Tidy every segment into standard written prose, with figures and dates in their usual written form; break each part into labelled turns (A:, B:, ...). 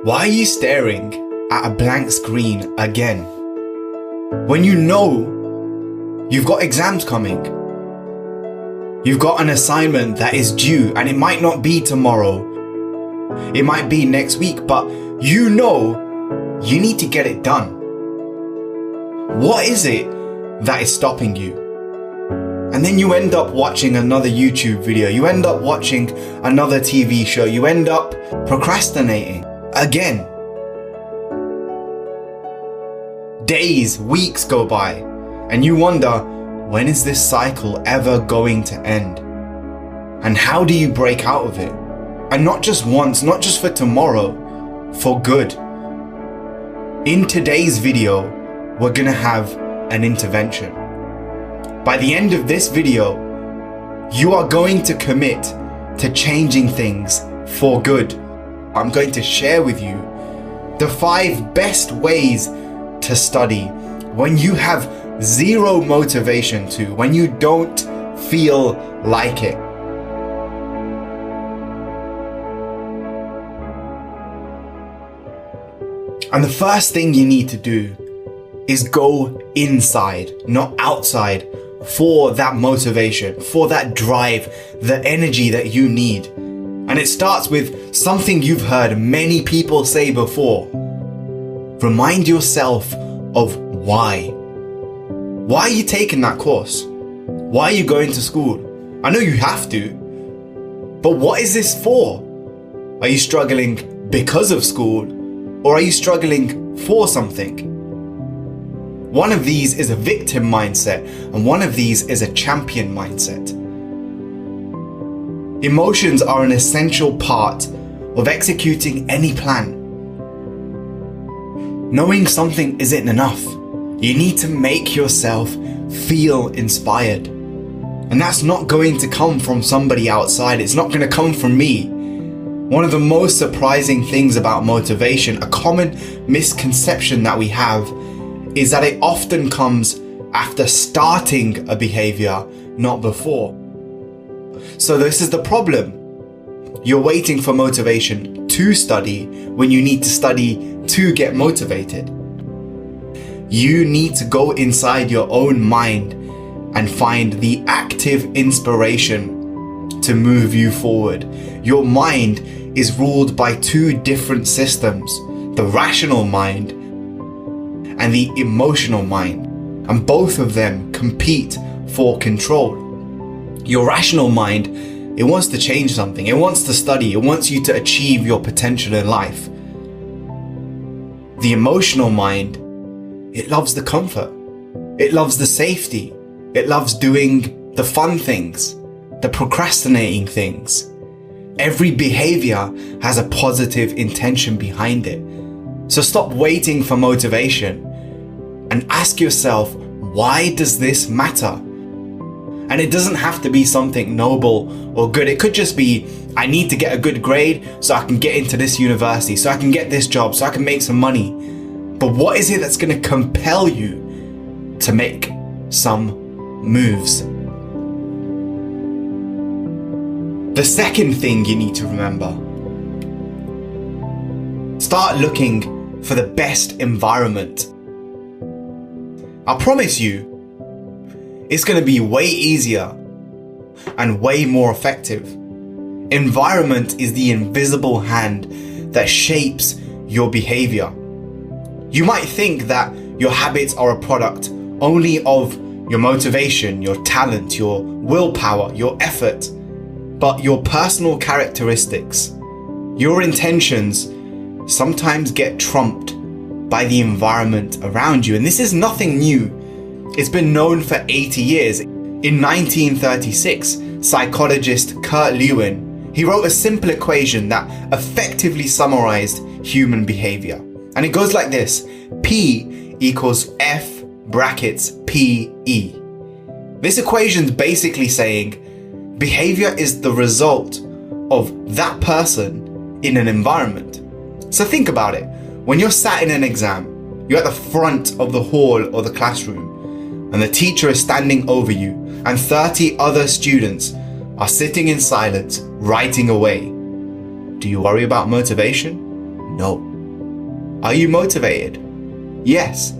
A: Why are you staring at a blank screen again? When you know you've got exams coming, you've got an assignment that is due, and it might not be tomorrow, it might be next week, but you know you need to get it done. What is it that is stopping you? And then you end up watching another YouTube video, you end up watching another TV show, you end up procrastinating again. Days, weeks go by, and you wonder, when is this cycle ever going to end? And how do you break out of it? And not just once, not just for tomorrow, for good. In today's video, we're gonna have an intervention. By the end of this video, you are going to commit to changing things for good. I'm going to share with you the 5 best ways to study when you have zero motivation to, when you don't feel like it. And the first thing you need to do is go inside, not outside, for that motivation, for that drive, the energy that you need. And it starts with something you've heard many people say before. Remind yourself of why. Why are you taking that course? Why are you going to school? I know you have to, but what is this for? Are you struggling because of school, or are you struggling for something? One of these is a victim mindset, and one of these is a champion mindset. Emotions are an essential part of executing any plan. Knowing something isn't enough. You need to make yourself feel inspired. And that's not going to come from somebody outside. It's not going to come from me. One of the most surprising things about motivation, a common misconception that we have, is that it often comes after starting a behavior, not before. So this is the problem. You're waiting for motivation to study when you need to study to get motivated. You need to go inside your own mind and find the active inspiration to move you forward. Your mind is ruled by 2 different systems, the rational mind and the emotional mind, and both of them compete for control. Your rational mind, it wants to change something, it wants to study, it wants you to achieve your potential in life. The emotional mind, it loves the comfort, it loves the safety, it loves doing the fun things, the procrastinating things. Every behavior has a positive intention behind it. So stop waiting for motivation and ask yourself, why does this matter? And it doesn't have to be something noble or good. It could just be, I need to get a good grade so I can get into this university, so I can get this job, so I can make some money. But what is it that's going to compel you to make some moves? The second thing you need to remember, start looking for the best environment. I promise you, it's going to be way easier and way more effective. Environment is the invisible hand that shapes your behavior. You might think that your habits are a product only of your motivation, your talent, your willpower, your effort, but your personal characteristics, your intentions sometimes get trumped by the environment around you. And this is nothing new. It's been known for 80 years. In 1936, psychologist Kurt Lewin, he wrote a simple equation that effectively summarized human behavior. And it goes like this: P equals F brackets PE. This equation's basically saying behavior is the result of that person in an environment. So think about it. When you're sat in an exam, you're at the front of the hall or the classroom, and the teacher is standing over you, and 30 other students are sitting in silence, writing away. Do you worry about motivation? No. Are you motivated? Yes.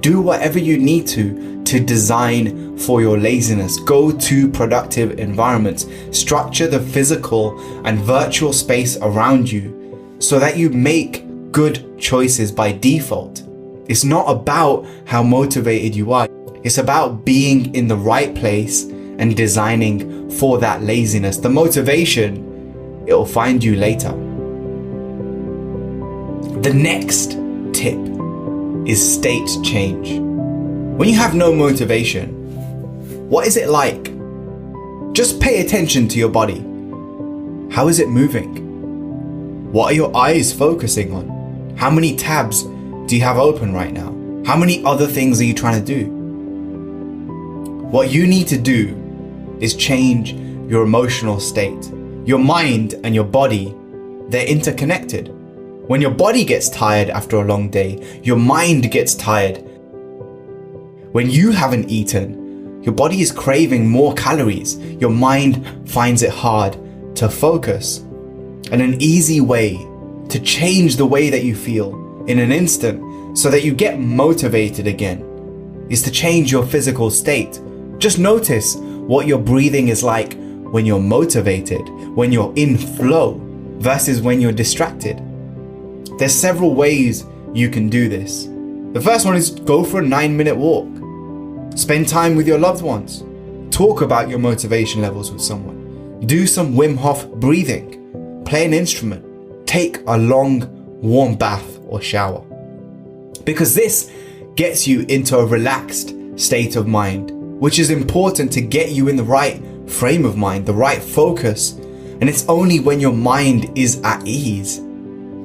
A: Do whatever you need to design for your laziness. Go to productive environments. Structure the physical and virtual space around you so that you make good choices by default. It's not about how motivated you are. It's about being in the right place and designing for that laziness. The motivation, it will find you later. The next tip is state change. When you have no motivation, what is it like? Just pay attention to your body. How is it moving? What are your eyes focusing on? How many tabs do you have open right now? How many other things are you trying to do? What you need to do is change your emotional state. Your mind and your body, they're interconnected. When your body gets tired after a long day, your mind gets tired. When you haven't eaten, your body is craving more calories. Your mind finds it hard to focus. And an easy way to change the way that you feel in an instant so that you get motivated again is to change your physical state. Just notice what your breathing is like when you're motivated, when you're in flow versus when you're distracted. There's several ways you can do this. The first one is go for a 9-minute walk. Spend time with your loved ones. Talk about your motivation levels with someone. Do some Wim Hof breathing. Play an instrument. Take a long, warm bath or shower. Because this gets you into a relaxed state of mind, which is important to get you in the right frame of mind, the right focus. And it's only when your mind is at ease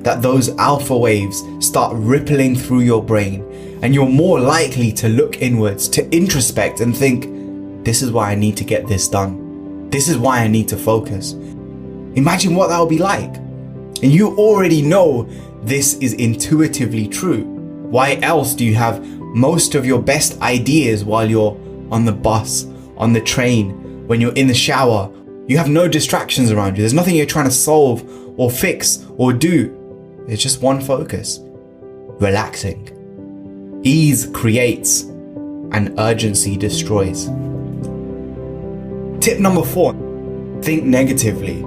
A: that those alpha waves start rippling through your brain, and you're more likely to look inwards, to introspect and think, this is why I need to get this done. This is why I need to focus. Imagine what that will be like. And you already know this is intuitively true. Why else do you have most of your best ideas while you're on the bus, on the train, when you're in the shower? You have no distractions around you. There's nothing you're trying to solve or fix or do. It's just one focus. Relaxing. Ease creates and urgency destroys. Tip number 4, think negatively.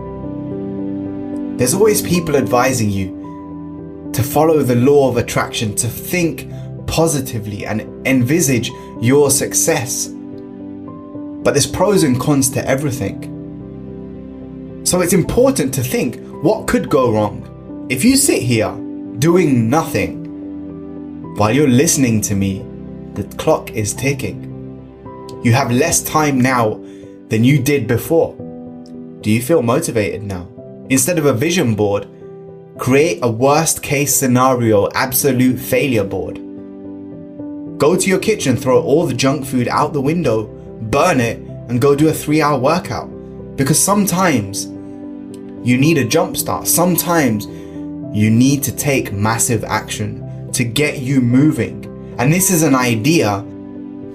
A: There's always people advising you to follow the law of attraction, to think positively and envisage your success. But there's pros and cons to everything. So it's important to think, what could go wrong? If you sit here doing nothing while you're listening to me, the clock is ticking. You have less time now than you did before. Do you feel motivated now? Instead of a vision board, create a worst case scenario absolute failure board. Go to your kitchen, throw all the junk food out the window, burn it, and go do a 3-hour workout. Because sometimes you need a jump start. Sometimes you need to take massive action to get you moving. And this is an idea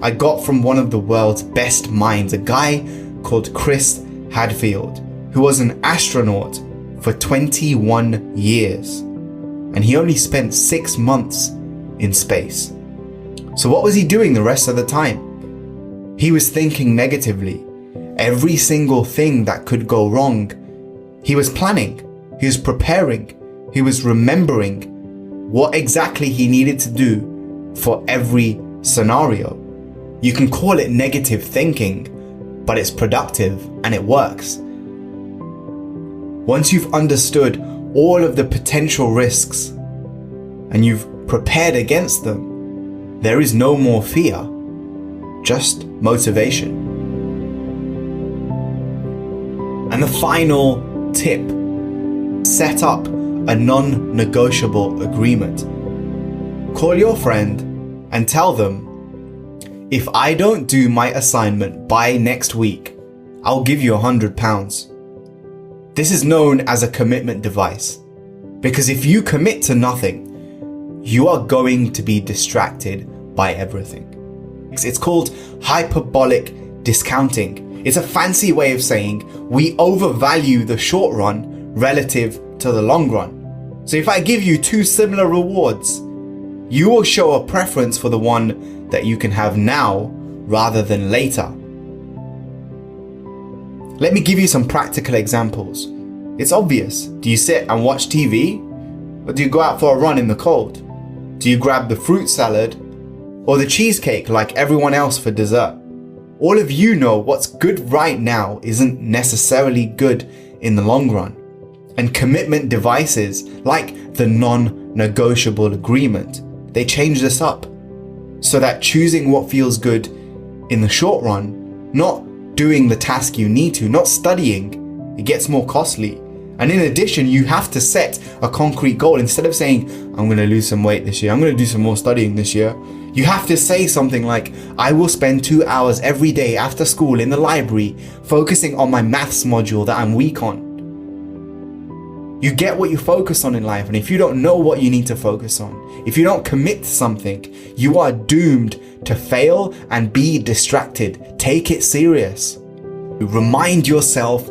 A: I got from one of the world's best minds, a guy called Chris Hadfield, who was an astronaut for 21 years. And he only spent 6 months in space. So what was he doing the rest of the time? He was thinking negatively. Every single thing that could go wrong, he was planning, he was preparing, he was remembering what exactly he needed to do for every scenario. You can call it negative thinking, but it's productive and it works. Once you've understood all of the potential risks and you've prepared against them, there is no more fear, just motivation. And the final tip, set up a non-negotiable agreement. Call your friend and tell them, if I don't do my assignment by next week, I'll give you £100. This is known as a commitment device, because if you commit to nothing, you are going to be distracted by everything. It's called hyperbolic discounting. It's a fancy way of saying we overvalue the short run relative to the long run. So if I give you two similar rewards, you will show a preference for the one that you can have now rather than later. Let me give you some practical examples. It's obvious. Do you sit and watch TV? Or do you go out for a run in the cold? Do you grab the fruit salad or the cheesecake like everyone else for dessert? All of you know what's good right now isn't necessarily good in the long run. And commitment devices like the non-negotiable agreement, they change this up so that choosing what feels good in the short run, not doing the task you need to, not studying, it gets more costly. And in addition, you have to set a concrete goal. Instead of saying, I'm going to lose some weight this year, I'm going to do some more studying this year, you have to say something like, I will spend 2 hours every day after school in the library focusing on my maths module that I'm weak on. You get what you focus on in life, and if you don't know what you need to focus on, if you don't commit to something, you are doomed to fail and be distracted. Take it serious. Remind yourself,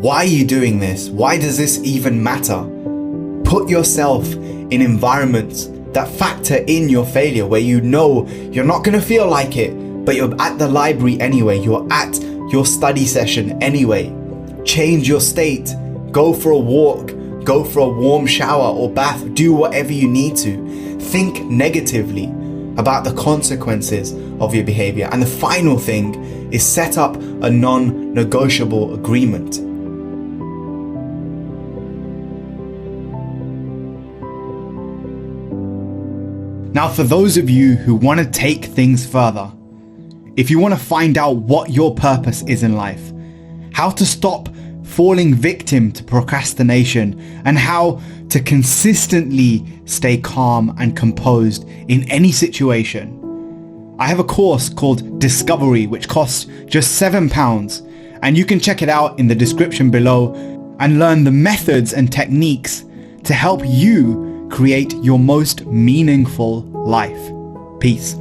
A: why are you doing this? Why does this even matter? Put yourself in environments that factor in your failure, where you know you're not going to feel like it, but you're at the library anyway, you're at your study session anyway. Change your state. Go for a walk, go for a warm shower or bath, do whatever you need to. Think negatively about the consequences of your behavior. And the final thing is set up a non-negotiable agreement. Now, for those of you who want to take things further, if you want to find out what your purpose is in life, how to stop falling victim to procrastination, and how to consistently stay calm and composed in any situation, I have a course called Discovery, which costs just £7, and you can check it out in the description below and learn the methods and techniques to help you create your most meaningful life. Peace.